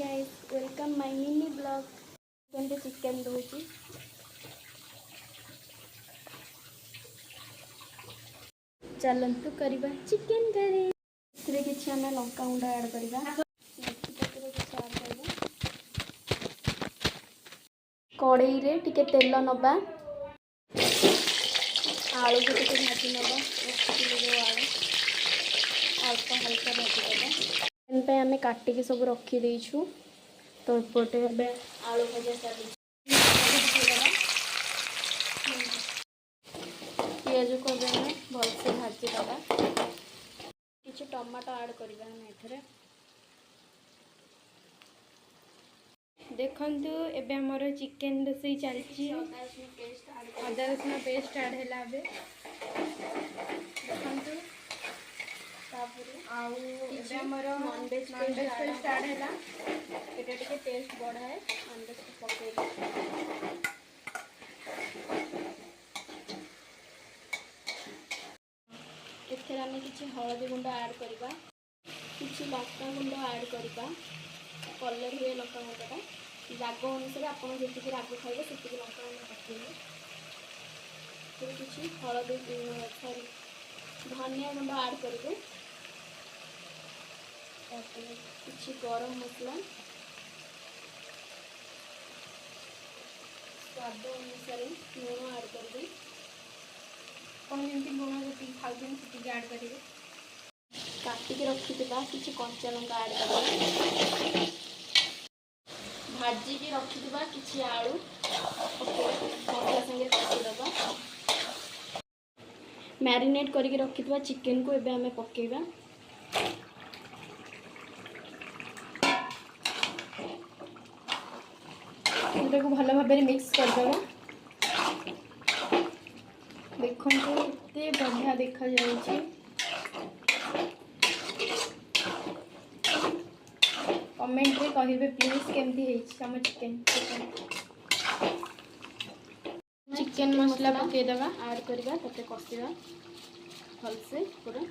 guys, welcome my mini vlog. केमते chicken दोची चलंतु करिबा चिकन करी इतरे किछि हमें लंका गुंडा ऐड करिबा कड़ाई रे टिके तेल नबा आलू को टिके भाजी नबा आलू अल्प हल्का भाजी देबा पे हमें काटी के सब रखी देइछु तो एपटे बे आलू भजा चली पियाज को हमें भलसे भाजी दबा किछि टमाटो ऐड करबा हम एथरे देखंतु एबे हमर चिकन रोसई चलची अदा रसुन पेस्ट ऐड हैला बे देखंतु तापरे आउ एबे हमर नॉन वेज पेस्ट ऐड हैला एटा टिके टेस्ट बढ़ा है नॉन वेज को पके एथरे हमें किछि हळदी गुंड ऐड करबा किछि लंका गुंड ऐड करबा कलर हुए लंका गुंडा राग अनुसार आपन जेतिक राग खाइबे सेतिक लंका गुंड पकेइबे फिर किछि हळदी सॉरी धनिया गुंड ऐड करबे तापर किछि गरम मसला स्वाद अनुसार लूण ऐड करबे कोन जेंति लूण जति खाउछन सेति ऐड करिवे काटिक रखिथिबा किछि कंचा लंका ऐड करबे भाजी की रखिथिबा किछि आलू मसला संगे कसी दबा मैरिनेट करके रखिथिबा चिकन को एबे हमें पकेइबा एटा को भलो भाबरे मिक्स कर देबा देखंतु एते बढ़िया देखा जाउची कमेंट रे कहिबे प्लीज केमती हेछि हम चिकन मसला पके देबा ऐड करबा तते कसिबा भलसे पूरा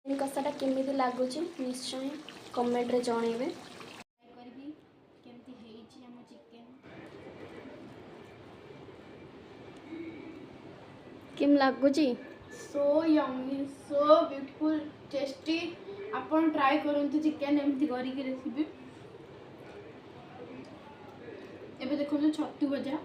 इन कसाटा केमिति लागुची निश्चय कमेंट रे जणेबे करबी केमती हेछि हम चिकन केम लागुची so yummy so beautiful tasty आपण ट्राई करंतु चिकन एमती करी के रेसिपी एबे देखो छतु भजा